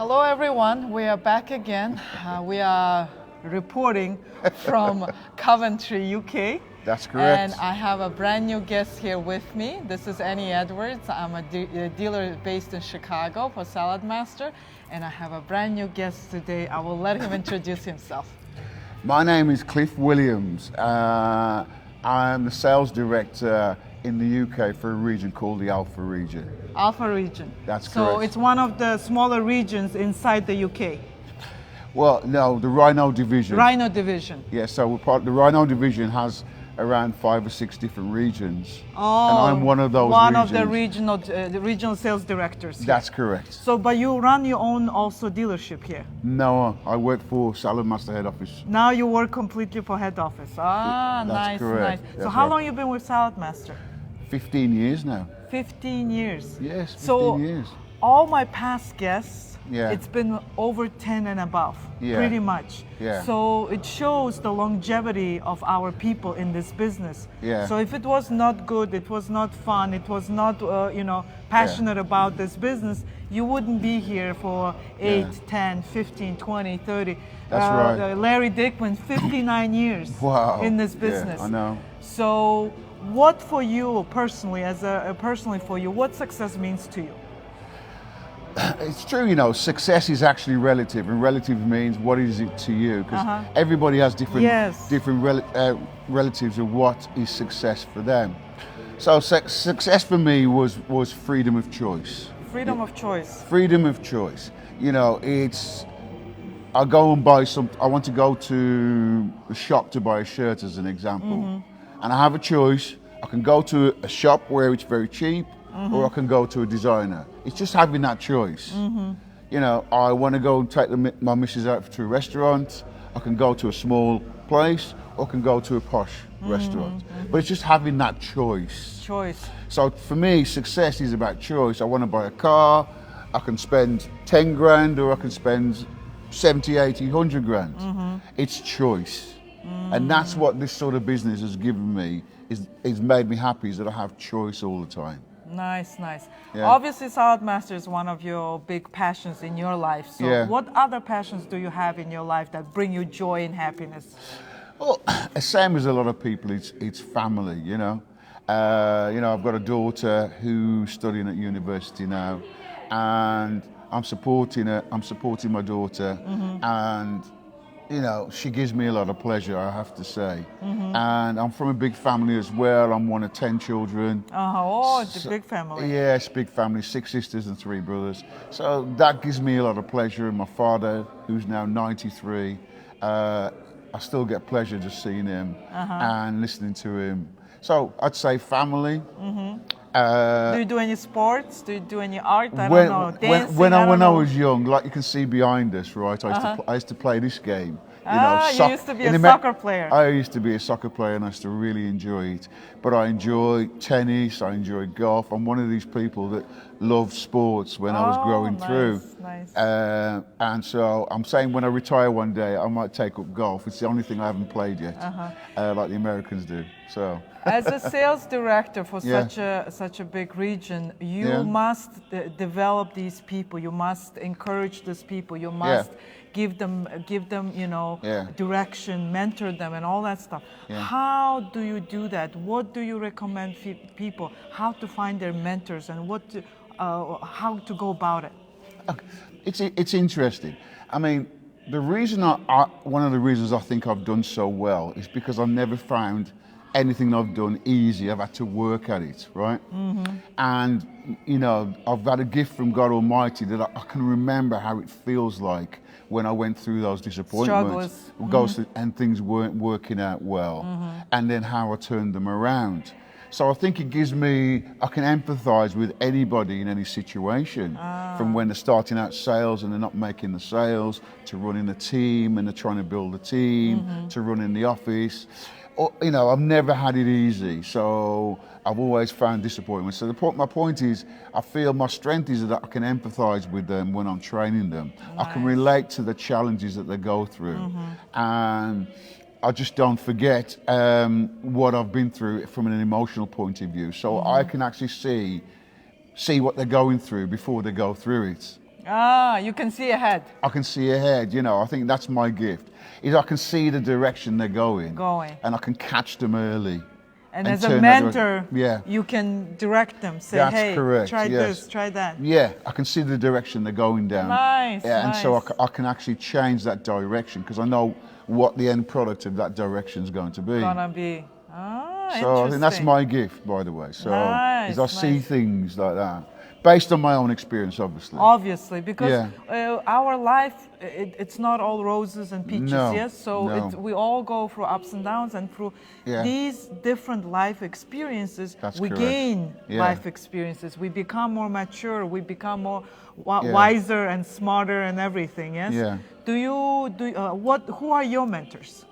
Hello everyone, we are back again. We are reporting from Coventry UK. That's correct. And I have a brand new guest here with me. This is Eni Edwards. I'm a dealer based in Chicago for Saladmaster. And I have a brand new guest today. I will let him introduce himself. My name is Cliff Williams. I'm the sales director in the UK for a region called the Alpha region. Alpha region. That's correct. So it's one of the smaller regions inside the UK. Well, no, the Rhino division. Rhino division. Yeah, so we're part. The Rhino division has around 5 or 6 different regions. Oh, and I'm one of those one regions. of the regional sales directors. That's correct. So, but you run your own also dealership here? No, I work for Saladmaster head office. Now you work completely for head office. Ah, That's nice, correct. nice. That's so how right. long you been with Saladmaster? 15 years now. 15 years. Yes, 15 so years. All my past guests, Yeah. it's been over 10 and above, Yeah. pretty much. Yeah. So it shows the longevity of our people in this business. Yeah. So if it was not good, it was not fun, it was not, passionate about this business, you wouldn't be here for 8, 10, 15, 20, 30. That's right. Larry Dickman, 59 years Wow. in this business. Yeah, I know. So what for you personally, personally for you, what success means to you? It's true, success is actually relative, and relative means what is it to you? Because everybody has different relatives of what is success for them. So success for me was freedom of choice. Freedom of choice. Freedom of choice. I go and buy I want to go to a shop to buy a shirt as an example. And I have a choice. I can go to a shop where it's very cheap, or I can go to a designer. It's just having that choice. I want to go and take my missus out to a restaurant. I can go to a small place, or I can go to a posh restaurant. But it's just having that choice. So for me, success is about choice. I want to buy a car. I can spend 10 grand, or I can spend 70, 80, 100 grand. It's choice. And that's what this sort of business has given me, is made me happy, is that I have choice all the time. Nice, nice. Yeah. Obviously, Saladmaster is one of your big passions in your life. So what other passions do you have in your life that bring you joy and happiness? Well, same as a lot of people, it's family, I've got a daughter who's studying at university now, and I'm supporting her, I'm supporting my daughter, and she gives me a lot of pleasure, I have to say. And I'm from a big family as well. I'm one of 10 children. It's a big family. Yeah, it's a big family, 6 sisters and 3 brothers. So that gives me a lot of pleasure. And my father, who's now 93, I still get pleasure just seeing him and listening to him. So I'd say family. Do you do any sports? Do you do any art? I don't know. Dancing? When I was young, like you can see behind us, right? I used to play this game. You used to be a soccer player. I used to be a soccer player, and I used to really enjoy it. But I enjoy tennis. I enjoy golf. I'm one of these people that loved sports when I was growing through. Nice. And so I'm saying, when I retire one day, I might take up golf. It's the only thing I haven't played yet, like the Americans do. So. As a sales director for such a big region, you must develop these people. You must encourage these people. You must give them direction, mentor them, and all that stuff. How do you do that? What do you recommend people? How to find their mentors, and how to go about it? It's interesting. I mean, one of the reasons I think I've done so well is because I've never found anything I've done easy. I've had to work at it, right? And I've had a gift from God Almighty that I can remember how it feels like when I went through those disappointments, and things weren't working out well, and then how I turned them around. So I think it gives me, I can empathize with anybody in any situation, from when they're starting out sales and they're not making the sales, to running a team and they're trying to build a team, to running the office. I've never had it easy, so I've always found disappointment. So my point is, I feel my strength is that I can empathize with them when I'm training them. Nice. I can relate to the challenges that they go through, and I just don't forget what I've been through from an emotional point of view. So I can actually see what they're going through before they go through it. Ah, you can see ahead. I can see ahead, you know. I think that's my gift. Is I can see the direction they're going. And I can catch them early. And as a mentor, yeah, you can direct them. Say, that's hey, correct. try Yes. this, try that. Yeah, I can see the direction they're going down. Nice. Yeah, and nice. so I can actually change that direction because I know what the end product of that direction is going to be. Ah, so I think that's my gift, by the way. So nice, is I see things like that. Based on my own experience, obviously. Obviously, because our life, it's not all roses and peaches, yes? So we all go through ups and downs, and through these different life experiences, we gain life experiences. We become more mature, we become more wiser and smarter and everything, yes? Yeah. Who are your mentors?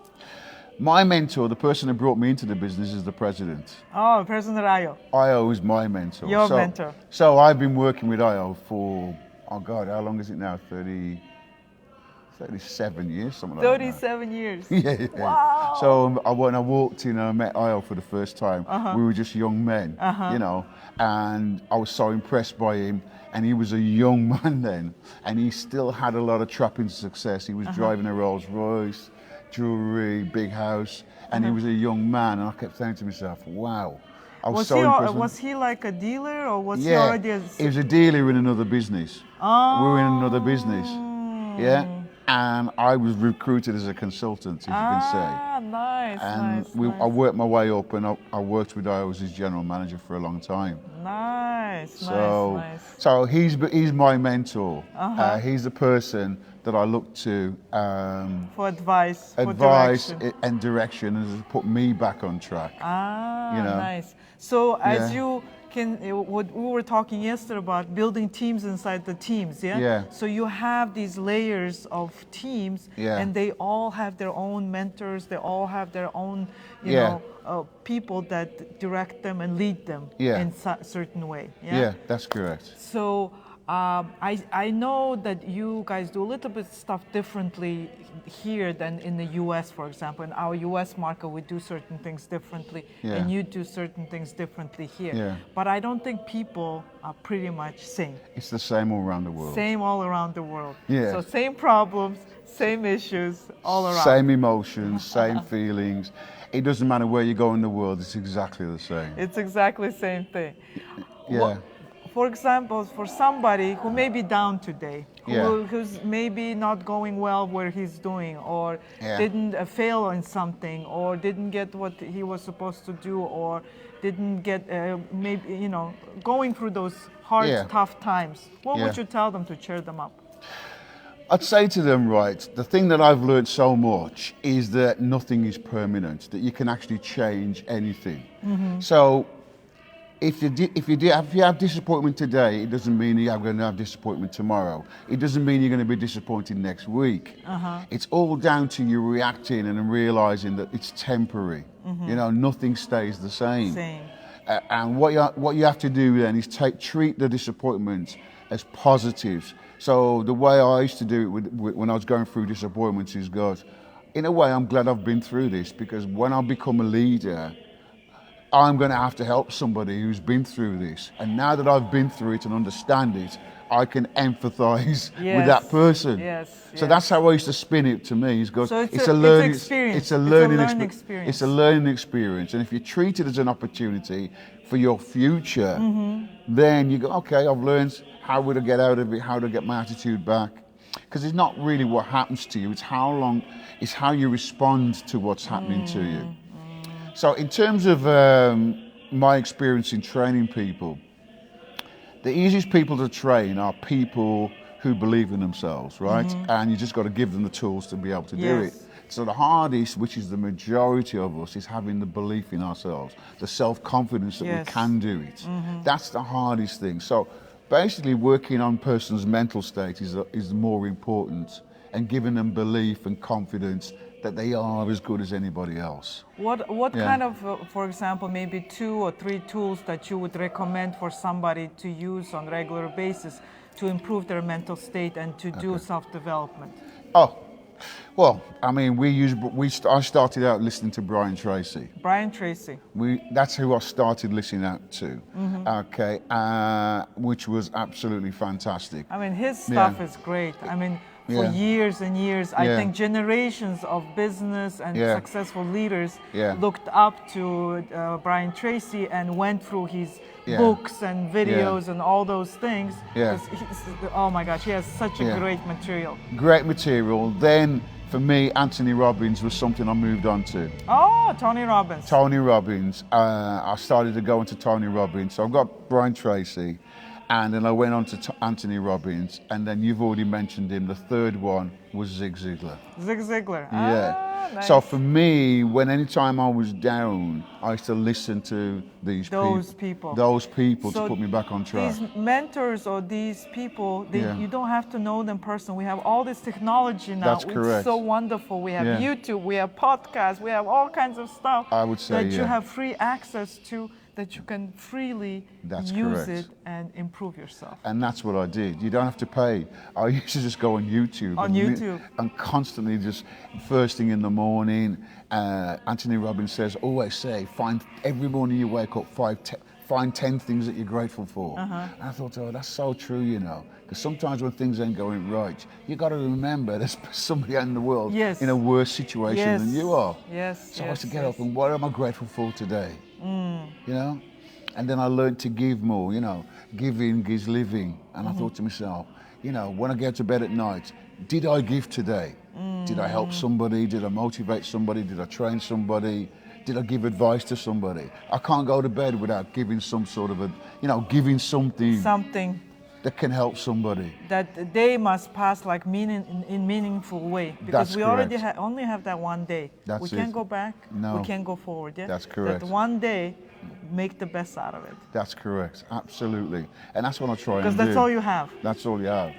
My mentor, the person who brought me into the business, is the president. Oh, President Rhino. Io is my mentor. Your mentor. So I've been working with Io for, oh God, how long is it now? 37 years, something like that. 37 years. Yeah. Wow. So when I walked in and I met Io for the first time, we were just young men, you know, and I was so impressed by him. And he was a young man then, and he still had a lot of trappings of success. He was driving a Rolls Royce, jewelry, big house, and he was a young man. And I kept saying to myself, wow. I was so impressed. Was he like a dealer, or was he already a... he was a dealer in another business. Oh. We were in another business. Yeah. And I was recruited as a consultant, as you can say. Nice, and I worked my way up, and I worked with Io as his general manager for a long time. Nice, nice. So he's my mentor. He's the person that I look to for advice, and direction, and has put me back on track. You know? Nice. So as you what we were talking yesterday about building teams inside the teams, So you have these layers of teams, and they all have their own mentors. They all have their own, you know, people that direct them and lead them in a certain way. Yeah, that's correct. So I know that you guys do a little bit stuff differently here than in the US, for example. In our US market, we do certain things differently, and you do certain things differently here. But I don't think people are pretty much same. It's the same all around the world. Same all around the world. So same problems, same issues all around. Same emotions, same feelings. It doesn't matter where you go in the world, it's exactly the same. It's exactly the same thing. Yeah. For example, for somebody who may be down today, who's maybe not going well where he's doing, or didn't fail in something, or didn't get what he was supposed to do, or didn't get maybe, you know, going through those hard, tough times, what would you tell them to cheer them up? I'd say to them, right, the thing that I've learned so much is that nothing is permanent, that you can actually change anything. So if you have disappointment today, it doesn't mean you're going to have disappointment tomorrow. It doesn't mean you're going to be disappointed next week. It's all down to you reacting and realizing that it's temporary. You know, nothing stays the same. And what you have to do then is treat the disappointment as positives. So the way I used to do it when I was going through disappointments is, God, in a way, I'm glad I've been through this, because when I become a leader, I'm going to have to help somebody who's been through this. And now that I've been through it and understand it, I can empathize with that person. So that's how I used to spin it to me. Is so it's a learning experience. It's a learning experience. It's a learning experience. And if you treat it as an opportunity for your future, then you go, okay, I've learned how would I get out of it, how to get my attitude back. Because it's not really what happens to you, it's how you respond to what's happening to you. So in terms of my experience in training people, the easiest people to train are people who believe in themselves, right? And you just got to give them the tools to be able to do it. So the hardest, which is the majority of us, is having the belief in ourselves, the self-confidence that we can do it. That's the hardest thing. So basically working on person's mental state is more important, and giving them belief and confidence that they are as good as anybody else. What kind of, for example, maybe 2 or 3 tools that you would recommend for somebody to use on a regular basis to improve their mental state and to do self-development? Oh, Well, I mean, I started out listening to Brian Tracy. Brian Tracy. That's who I started listening out to. Okay, which was absolutely fantastic. I mean, his stuff is great. I mean, for years and years, I think generations of business and successful leaders looked up to Brian Tracy and went through his books and videos and all those things. Oh my gosh, he has such a great material. Great material. Then, for me, Anthony Robbins was something I moved on to. Oh, Tony Robbins. Tony Robbins. I started to go into Tony Robbins. So I've got Brian Tracy, and then I went on to Anthony Robbins, and then you've already mentioned him. The third one was Zig Ziglar. Zig Ziglar. Yeah. Nice. So for me, anytime I was down, I used to listen to those people to put me back on track. These mentors or these people, you don't have to know them personally. We have all this technology now. That's correct. It's so wonderful. We have YouTube, we have podcasts, we have all kinds of stuff I would say, that you have free access to, that you can freely use it and improve yourself. And that's what I did. You don't have to pay. I used to just go on YouTube. And constantly just, first thing in the morning, Anthony Robbins says, always say, every morning you wake up, find 10 things that you're grateful for. And I thought, oh, that's so true, you know. Because sometimes when things ain't going right, you got to remember there's somebody in the world in a worse situation than you are. So I used to get up and what am I grateful for today? You know? And then I learned to give more, you know. Giving is living. And I thought to myself, you know, when I get to bed at night, did I give today? Did I help somebody? Did I motivate somebody? Did I train somebody? Did I give advice to somebody? I can't go to bed without giving some sort of giving something that can help somebody. That the day must pass like in meaningful way, because we already only have that one day. We can't go back. No. We can't go forward. Yeah, that's correct. That one day, make the best out of it. That's correct. Absolutely, and that's what I try and do. Because that's all you have. That's all you have.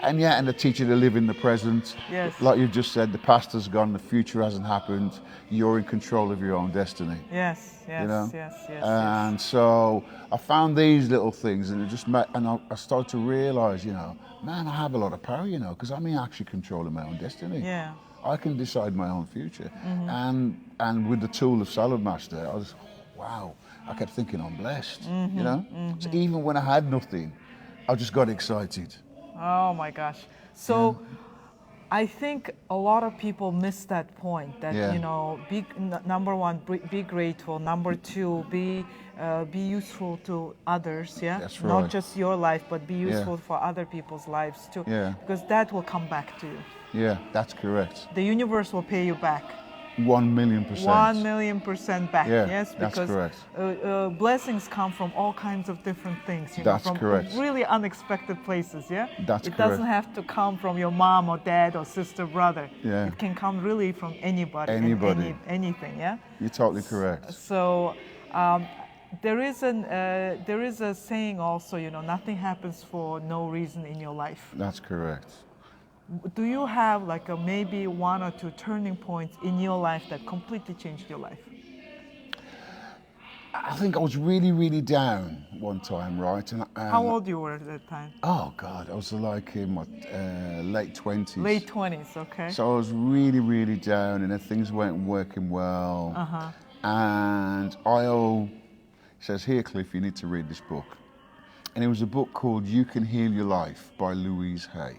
And and the teacher to live in the present. Yes. Like you've just said, the past has gone, the future hasn't happened. You're in control of your own destiny. Yes. You know? Yes. And so I found these little things, and I started to realize, you know, man, I have a lot of power, you know, because I'm actually controlling my own destiny. Yeah. I can decide my own future. And with the tool of Saladmaster, I was, wow, I kept thinking I'm blessed, you know? So even when I had nothing, I just got excited. Oh my gosh. So I think a lot of people miss that point that, you know, number one, be grateful. Number two, be useful to others. Yeah. That's right. Not just your life, but be useful for other people's lives too. Yeah. Because that will come back to you. Yeah, that's correct. The universe will pay you back. 1,000,000%. 1,000,000% back. Yes, because that's correct. Blessings come from all kinds of different things. You That's know, from correct. really unexpected places. Yeah, That's it correct. doesn't have to come from your mom or dad or sister, brother. Yeah. It can come really from anybody. Anybody. Anything. Yeah. You're totally correct. So. There is a saying also, you know, nothing happens for no reason in your life. That's correct. Do you have like maybe one or two turning points in your life that completely changed your life? I think I was really, really down one time, right? And how old you were at that time? Oh God, I was like in my late 20s. Late 20s, okay. So I was really, really down, and then things weren't working well. And says, here, Cliff, you need to read this book. And it was a book called You Can Heal Your Life by Louise Hay.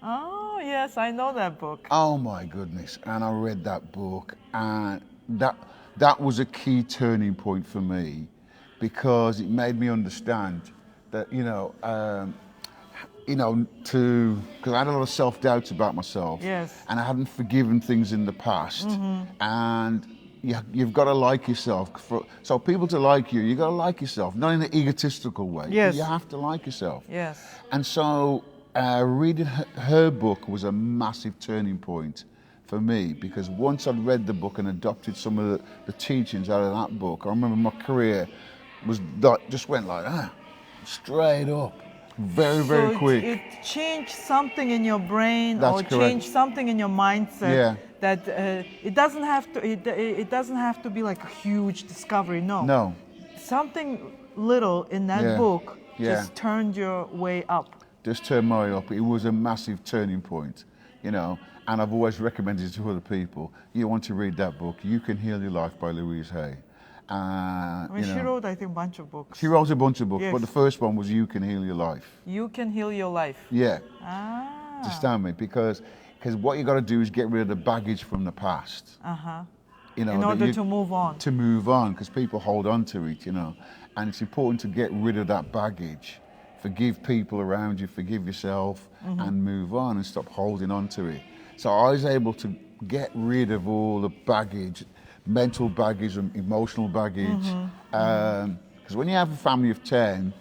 Oh, yes, I know that book. Oh my goodness. And I read that book, and that was a key turning point for me, because it made me understand that, because I had a lot of self-doubt about myself. Yes. And I hadn't forgiven things in the past. And you've got to like yourself. So people to like you, you've got to like yourself, not in an egotistical way. Yes. You have to like yourself. Yes. And so reading her book was a massive turning point for me, because once I'd read the book and adopted some of the teachings out of that book, I remember my career just went like that, straight up, very quick. It changed something in your brain. That's or correct. Changed something in your mindset. Yeah. That it doesn't have to be like a huge discovery. No. Something little in that book just turned your way up. Just turned my way up. It was a massive turning point. you know, and I've always recommended it to other people. You want to read that book, You Can Heal Your Life by Louise Hay. I mean, You know, she wrote, I think, a bunch of books. she wrote a bunch of books, Yes. but the first one was You Can Heal Your Life. You Can Heal Your Life. Yeah. Ah. Understand me? Because what you got to do is get rid of the baggage from the past. You know, In order to move on. To move on, because people hold on to it, you know. And it's important to get rid of that baggage. Forgive people around you, forgive yourself, and move on and stop holding on to it. So I was able to get rid of all the baggage, mental baggage and emotional baggage. Because when you have a family of 10,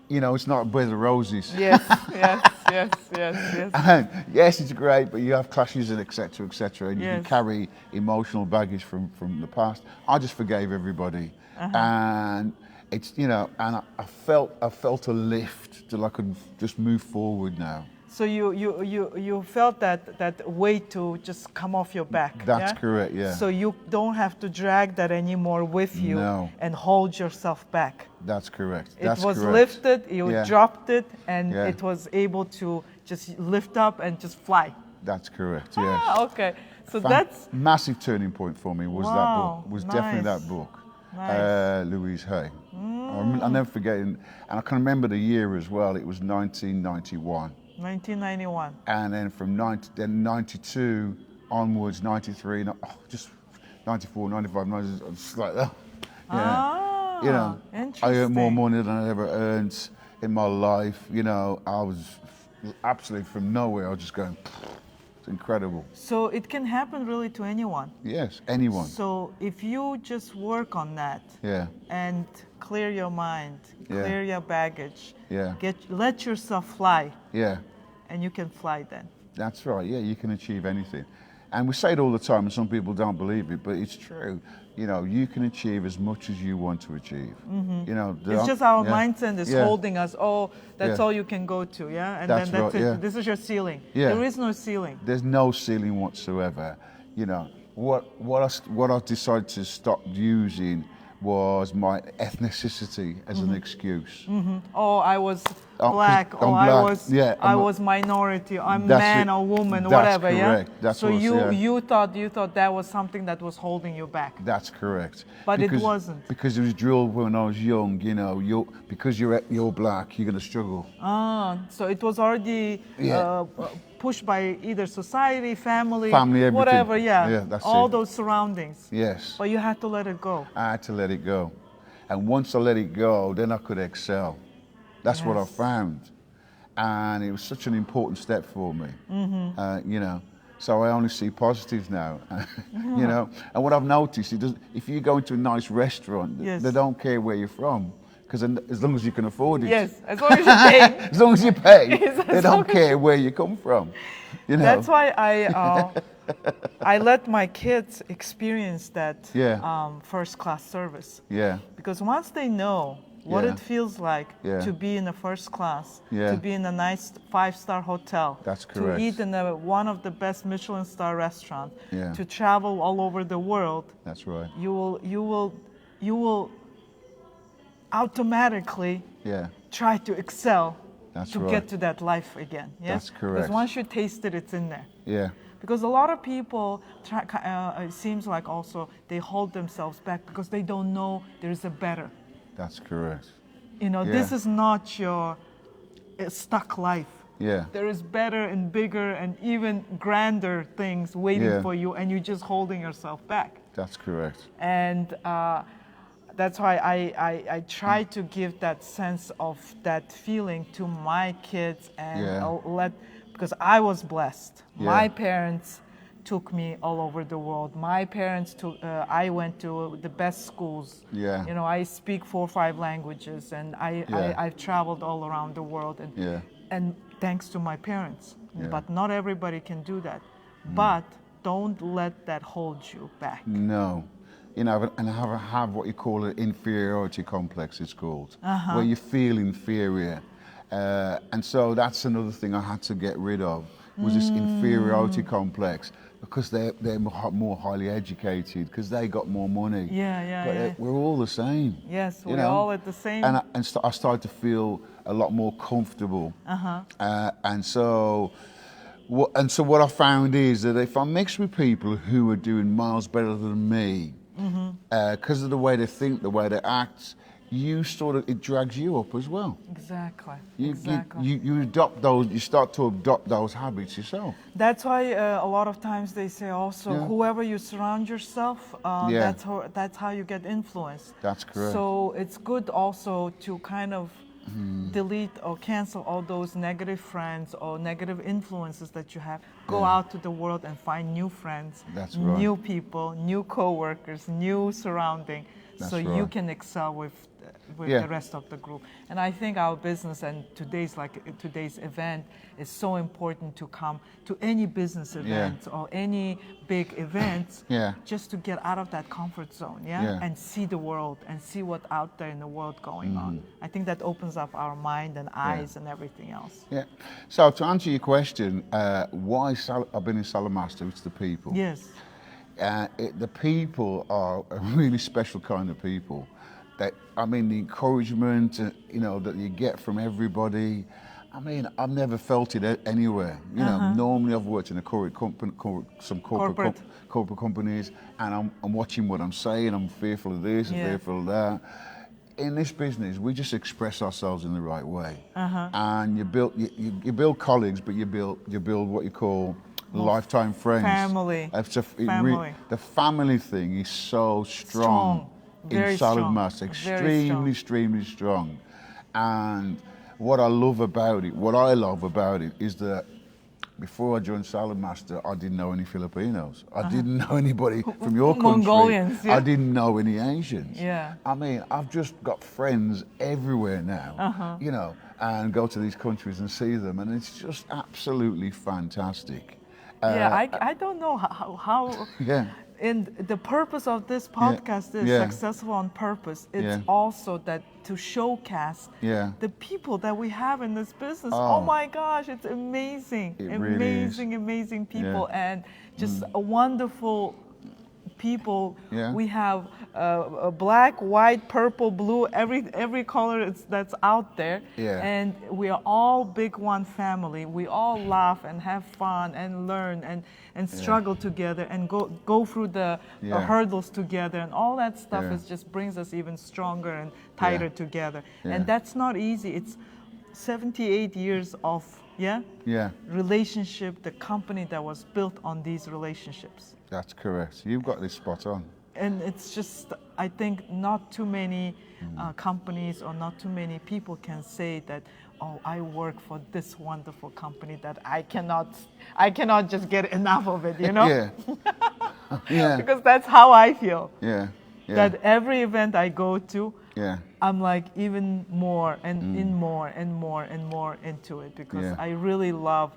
you know, it's not a bed of roses. Yes, yes. And yes, it's great, but you have clashes and etc., etc., and you can Yes. carry emotional baggage from the past. I just forgave everybody, and it's, you know, and I felt a lift till I could just move forward now. So you felt that weight to just come off your back. That's yeah? correct, yeah. So you don't have to drag that anymore with you No. and hold yourself back. That's correct. It That's was correct. lifted, you Yeah. dropped it, and Yeah. it was able to just lift up and just fly. That's correct. Yes. Okay. So that's massive turning point for me was that Wow, book. Was definitely nice. that book. Nice. Louise Hay. I'll never forget it, and I can remember the year as well. It was 1991. 1991. And then from 92 onwards, 93, just 94, 95, 96, just like that. Ah, You know, interesting. I earned more money than I ever earned in my life. You know, I was absolutely from nowhere. I was just going, it's incredible. So it can happen really to anyone. Yes, anyone. So if you just work on that Yeah, and clear your mind, Yeah. clear your baggage, yeah, let yourself fly, yeah. and you can fly then. That's right. Yeah, you can achieve anything. And we say it all the time, and some people don't believe it, but it's true. You know, you can achieve as much as you want to achieve. You know, It's just our yeah, mindset is yeah, holding us. Oh, that's Yeah. all you can go to, yeah. And That's then that's right, it. yeah. This is your ceiling. Yeah. There is no ceiling. There's no ceiling whatsoever. You know, what I decided to stop using was my ethnicity as an excuse. Oh, I was Oh, 'cause black. Oh, I'm black. Yeah, I I'm a- was minority. I'm That's man it. or woman, That's whatever. correct. Yeah. That's so what I said. you thought that was something that was holding you back. That's correct. But it wasn't. Because it was drilled when I was young. You know, because you're black, you're gonna struggle. So it was already Yeah. pushed by either society, family, Everything. whatever. Yeah. Yeah, that's all it. those surroundings. Yes. But you had to let it go. I had to let it go. And once I let it go, then I could excel. That's what I Yes. found. And it was such an important step for me. You know, so I only see positives now. You know, and what I've noticed, if you go into a nice restaurant, Yes. they don't care where you're from, because as long as you can afford it. Yes, as long as you pay. As long as you pay, Yes, they as don't long as- care where you come from. You know. That's why I let my kids experience that Yeah. first class service. Yeah. Because once they know what Yeah. it feels like Yeah. to be in a first class, Yeah. to be in a nice 5-star hotel, That's to correct. eat in one of the best Michelin star restaurant, Yeah. to travel all over the world, That's right. you will automatically Yeah. try to excel That's to right. get to that life again. Yes? That's correct. Because once you taste it, it's in there. Yeah. Because a lot of people, it seems like also they hold themselves back because they don't know there's a better. That's correct. You know, Yeah. this is not your stuck life. Yeah. There is better and bigger and even grander things waiting Yeah. for you, and you're just holding yourself back. That's correct. And that's why I try to give that sense of that feeling to my kids and Yeah. because I was blessed. Yeah. My parents took me all over the world. My parents took. I went to the best schools. Yeah. You know, I speak 4 or 5 languages, and I've traveled all around the world, and Yeah. and thanks to my parents. Yeah. But not everybody can do that. But don't let that hold you back. No. You know, and have what you call an inferiority complex, it's called, where you feel inferior. And so that's another thing I had to get rid of, was this inferiority complex, because they're more highly educated, because they got more money. Yeah, But yeah. we're all the same. Yes, you we're know? all at the same. And I started to feel a lot more comfortable. And so And so what I found is that if I mix with people who are doing miles better than me, because of the way they think, the way they act, it drags you up as well. Exactly. You adopt those, you start to adopt those habits yourself. That's why a lot of times they say also, whoever you surround yourself, that's how you get influence. That's correct. So it's good also to kind of delete or cancel all those negative friends or negative influences that you have. Go out to the world and find new friends, new people, new co-workers, new surrounding, so you can excel with the rest of the group. And I think our business and today's event is so important to come to any business event or any big events, just to get out of that comfort zone, and see the world and see what's out there in the world going on. I think that opens up our mind and eyes and everything else. Yeah. So to answer your question, why I've been in Saladmaster, it's the people. Yes. The people are a really special kind of people. The encouragement, that you get from everybody. I've never felt it anywhere. Normally I've worked in a corporate companies, and I'm watching what I'm saying. I'm fearful of this and fearful of that. In this business, we just express ourselves in the right way, and you build colleagues, but you build what you call lifetime friends. Family. The family thing is so strong. In Saladmaster, extremely strong. And what I love about it is that before I joined Saladmaster, I didn't know any Filipinos. I didn't know anybody from your country. Mongolians, I didn't know any Asians. Yeah. I've just got friends everywhere now, and go to these countries and see them, and it's just absolutely fantastic. I don't know how and the purpose of this podcast is successful on purpose. It's also that to showcase the people that we have in this business. Oh my gosh, it's amazing. Amazing people and just a wonderful people. We have black, white, purple, blue, every color that's out there. And we are all big one family. We all laugh and have fun and learn and struggle together and go through the hurdles together, and all that stuff just brings us even stronger and tighter together. And that's not easy. It's 78 years of relationship, the company that was built on these relationships. That's correct. You've got this spot on. And it's just, I think not too many companies or not too many people can say that, oh, I work for this wonderful company that I cannot just get enough of it, Because that's how I feel. That every event I go to, I'm like even more and in more and more and more into it, because I really love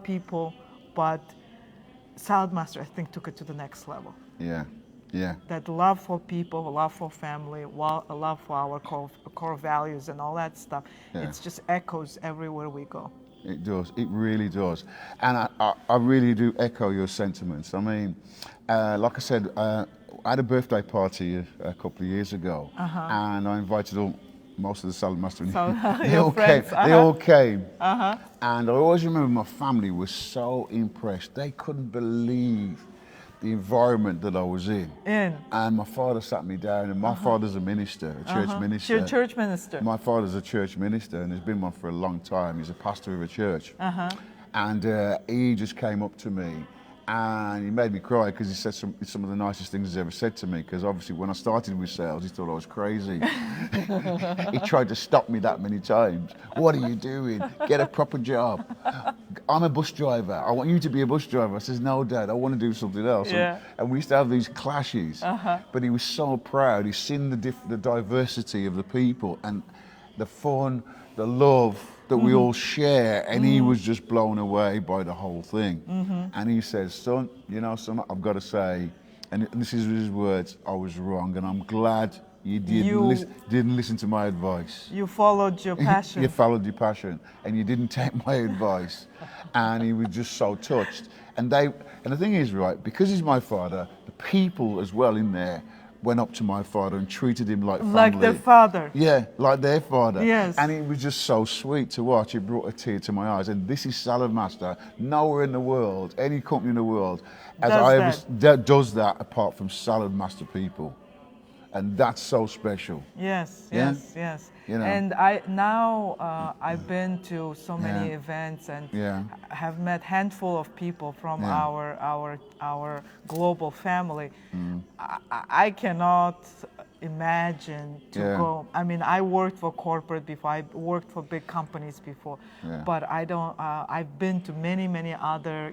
people, but Saladmaster, I think, took it to the next level. That love for people, love for family, love for our core values and all that stuff. It just echoes everywhere we go. It does. It really does. And I really do echo your sentiments. Like I said, I had a birthday party a couple of years ago, and I invited most of the Saladmaster. They all came. And I always remember my family was so impressed. They couldn't believe the environment that I was in. And my father sat me down, and my father's a minister, a church minister. You're a church minister. My father's a church minister, and he's been one for a long time. He's a pastor of a church. And he just came up to me, and he made me cry, because he said some of the nicest things he's ever said to me, because obviously when I started with sales, he thought I was crazy. He tried to stop me that many times. What are you doing? Get a proper job. I'm a bus driver. I want you to be a bus driver. I says, no, Dad, I want to do something else. And we used to have these clashes. But he was so proud. He's seen the diversity of the people and the fun, the love that we all share, and he was just blown away by the whole thing. And he says, son, I've got to say, and this is his words, I was wrong, and I'm glad you didn't listen to my advice. You followed your passion. You followed your passion, and you didn't take my advice. And he was just so touched. And the thing is, right, because he's my father, the people as well in there went up to my father and treated him like family. Like their father. Yeah, like their father. Yes. And it was just so sweet to watch. It brought a tear to my eyes. And this is Saladmaster. Nowhere in the world, any company in the world, does that apart from Saladmaster people. And that's so special. Yes, Yeah? yes, yes. You know. And I've been to so many events and have met handful of people from our global family. I cannot imagine to go. I mean, I worked for corporate before. I worked for big companies before, but I don't. I've been to many other,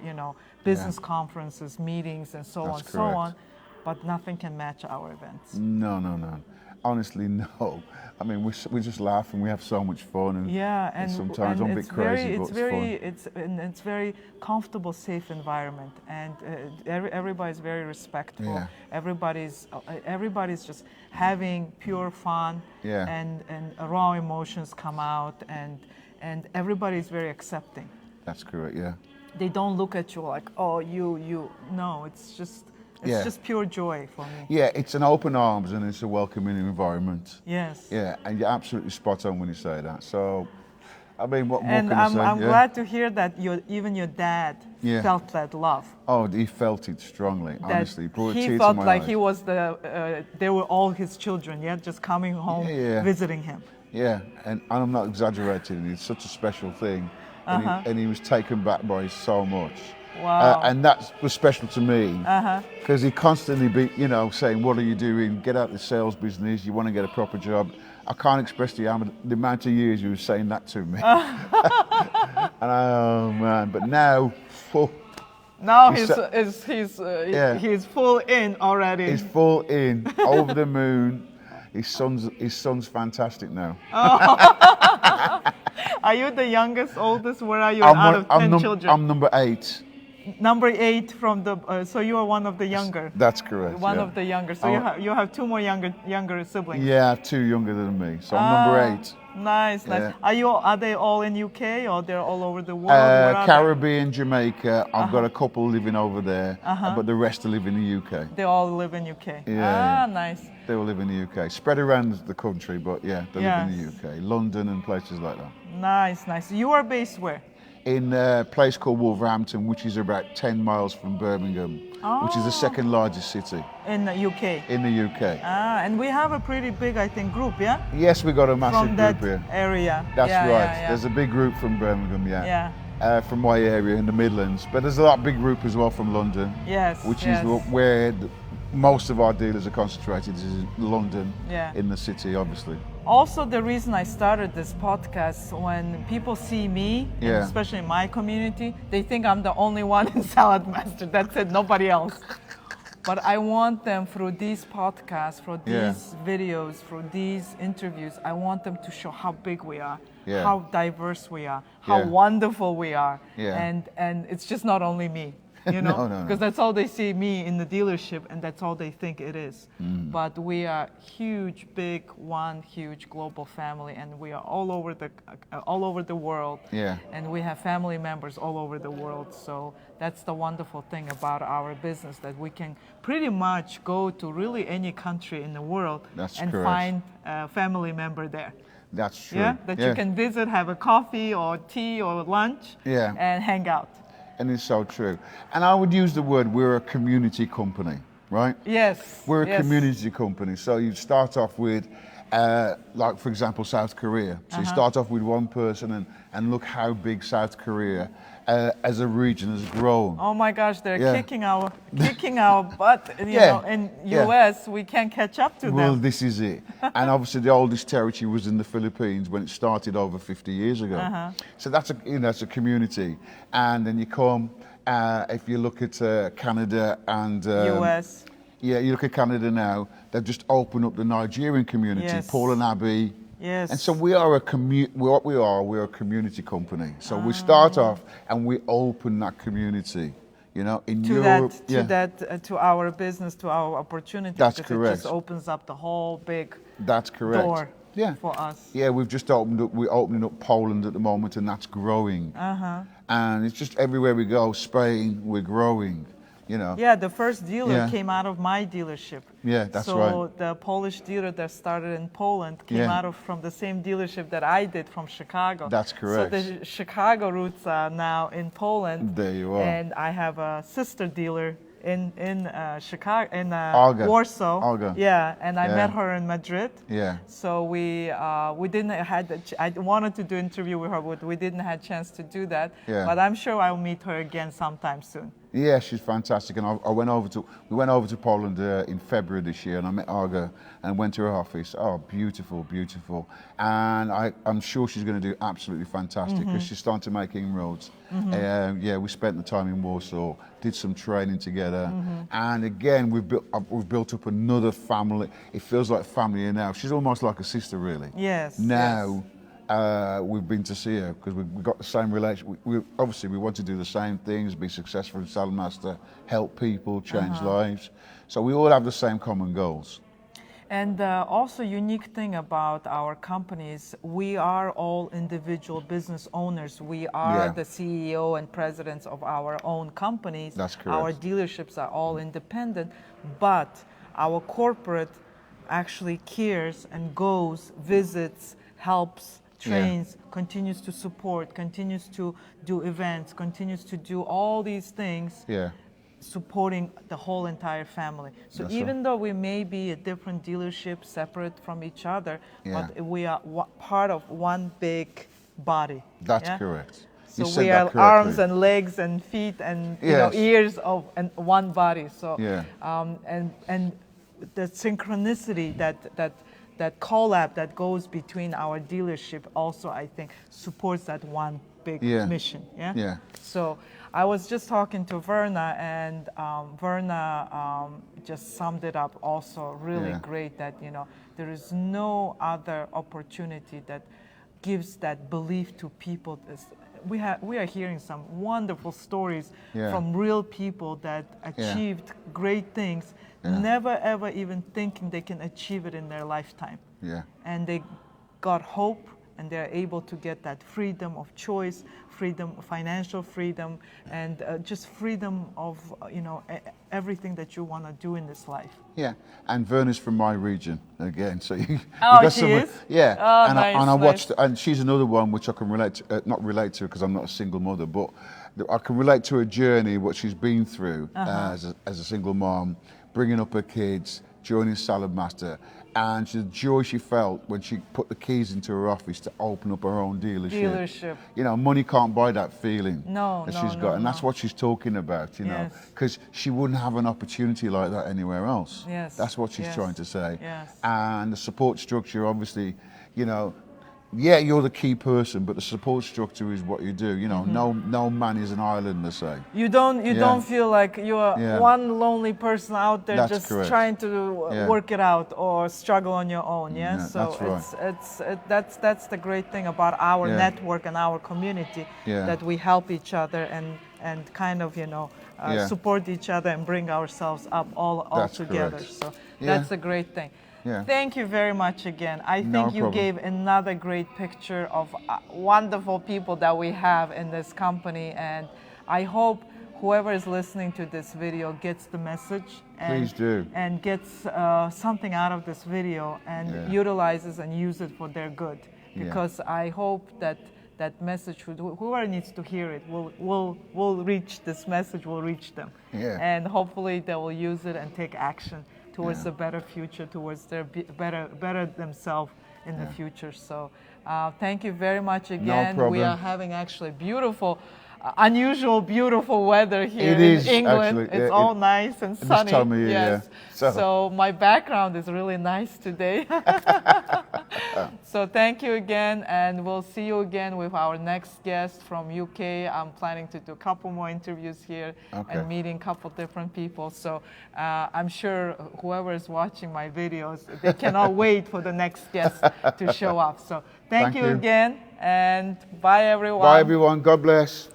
business conferences, meetings, and so on, so on. But nothing can match our events. No. Honestly, no. I mean, we just laugh and we have so much fun, and sometimes I'm a bit crazy, but it's fun. It's very comfortable, safe environment, and everybody's very respectful. Yeah. Everybody's just having pure fun, and raw emotions come out, and everybody's very accepting. That's correct. Yeah. They don't look at you like, oh, you. No, it's just. It's just pure joy for me. Yeah, it's an open arms and it's a welcoming environment. Yes. Yeah, and you're absolutely spot on when you say that. So, I mean, what more can I say? And I'm glad to hear that even your dad felt that love. Oh, he felt it strongly, honestly. He felt like he was they were all his children, just coming home, visiting him. Yeah, and I'm not exaggerating. It's such a special thing. And he was taken back by so much. Wow. And that was special to me because he constantly be, saying, what are you doing? Get out of the sales business. You want to get a proper job. I can't express to you the amount of years he was saying that to me. And oh man, but now, he's full in already. He's full in, over the moon. His son's fantastic now. Are you the youngest, oldest? Where are you out of 10 children? I'm number 8. Number 8 from the. So you are one of the younger. That's correct. One of the younger. So you have 2 more younger siblings. Yeah, 2 younger than me. So I'm number 8. Nice. Are they all in UK or they're all over the world? Caribbean, Jamaica. I've got a couple living over there, but the rest live in the UK. They all live in UK. Yeah. Nice. They all live in the UK, spread around the country, but they live in the UK, London and places like that. Nice. You are based where? In a place called Wolverhampton, which is about 10 miles from Birmingham, which is the second largest city. In the UK? In the UK. And we have a pretty big, I think, group, yeah? Yes, we got a massive group here. From that area. That's right. There's a big group from Birmingham, from my area in the Midlands. But there's a lot big group as well from London. Yes. Which is where most of our dealers are concentrated, is in London, in the city, obviously. Also, the reason I started this podcast, when people see me, and especially in my community, they think I'm the only one in Saladmaster. That's it, nobody else. But I want them, through these podcasts, through these videos, through these interviews, I want them to show how big we are, how diverse we are, how wonderful we are. And it's just not only me. No. Because that's all they see me in the dealership, and that's all they think it is. But we are huge, big, one huge global family, and we are all over the world. And we have family members all over the world. So that's the wonderful thing about our business, that we can pretty much go to really any country in the world find a family member there. That's true. You can visit, have a coffee or tea or lunch, and hang out. And it's so true. And I would use the word, we're a community company, right? Yes. We're a community company. So you start off with, like for example, South Korea. So you start off with one person and look how big South Korea as a region has grown. Oh my gosh, they're kicking our butt. You know, in US, we can't catch up to them. Well, this is it. And obviously the oldest territory was in the Philippines when it started over 50 years ago. So that's a community. And then you come, if you look at Canada and US. Yeah, you look at Canada now, they've just opened up the Nigerian community, Paul and Abby. Yes. And so we're a community company. So we start off and we open that community, in Europe. To our business, to our opportunity. That's correct. It just opens up the whole big door for us. Yeah, we're opening up Poland at the moment, and that's growing. And it's just everywhere we go, Spain, we're growing. you know. Yeah, the first dealer Yeah. came out of my dealership. Yeah, that's so right. So the Polish dealer that started in Poland came Yeah. out of from the same dealership that I did from Chicago. That's correct. So the Chicago roots are now in Poland. There you are. And I have a sister dealer in Chicago, in Warsaw. Olga. Yeah, and I Yeah. met her in Madrid. Yeah. So we didn't had I wanted to do interview with her, but we didn't have chance to do that. Yeah. But I'm sure I'll meet her again sometime soon. Yeah, she's fantastic, and we went over to Poland in February this year, and I met Olga and went to her office. Oh, beautiful, beautiful, and I'm sure she's going to do absolutely fantastic because she's starting to make inroads. Yeah, we spent the time in Warsaw, did some training together, and again we've built up another family. It feels like family now. She's almost like a sister, really. Yes. Now. Yes. We've been to see her because we've got the same relation. Obviously we want to do the same things, be successful in Saladmaster, help people, change lives. So we all have the same common goals. And also unique thing about our companies, we are all individual business owners. We are the CEO and presidents of our own companies. That's correct. Our dealerships are all independent, but our corporate actually cares and goes, visits, helps, trains, continues to support, continues to do events, continues to do all these things, supporting the whole entire family. So That's even right. though we may be a different dealership, separate from each other, Yeah. but we are part of one big body. That's correct. So You said we that are correctly. arms and legs and feet and Yes. ears of and one body. So Yeah. And the synchronicity that collab that goes between our dealership also, I think, supports that one big mission. Yeah. Yeah. So I was just talking to Verna, and Verna just summed it up also really great, that there is no other opportunity that gives that belief to people. We are hearing some wonderful stories from real people that achieved great things, never ever even thinking they can achieve it in their lifetime. Yeah. And they got hope, and they're able to get that freedom of choice, freedom, financial freedom, and just freedom of everything that you want to do in this life. Yeah, and Verna's from my region again, so you got she is? Yeah, Oh, and nice, I watched, nice. and she's another one which I can relate to, not relate to because I'm not a single mother, but I can relate to her journey, what she's been through as a single mom, bringing up her kids, joining Saladmaster, and the joy she felt when she put the keys into her office to open up her own dealership. Money can't buy that feeling that she's got, and that's what she's talking about, because she wouldn't have an opportunity like that anywhere else. Yes. That's what she's trying to say. Yes. And the support structure, obviously, you're the key person, but the support structure is what you do. No man is an island, they say. You don't feel like you're one lonely person out there. That's just correct. trying to work it out or struggle on your own. Yeah, so that's right. that's the great thing about our network and our community, that we help each other and kind of support each other and bring ourselves up all together. Correct. So that's a great thing. Yeah. Thank you very much again. I think you problem. gave another great picture of wonderful people that we have in this company, and I hope whoever is listening to this video gets the message and, Please do. and gets something out of this video and utilizes and use it for their good. Because I hope that that message, whoever needs to hear it, will reach this message, will reach them. And hopefully they will use it and take action towards a better future, towards their better themselves in the future. So thank you very much again. No problem. We are having actually beautiful, unusual, beautiful weather here It in is, England. actually. It's all nice and sunny. This time of year, yes. So my background is really nice today. So thank you again, and we'll see you again with our next guest from UK. I'm planning to do a couple more interviews here and meeting a couple different people. So I'm sure whoever is watching my videos, they cannot wait for the next guest to show up. So thank you again, and bye everyone. Bye everyone. God bless.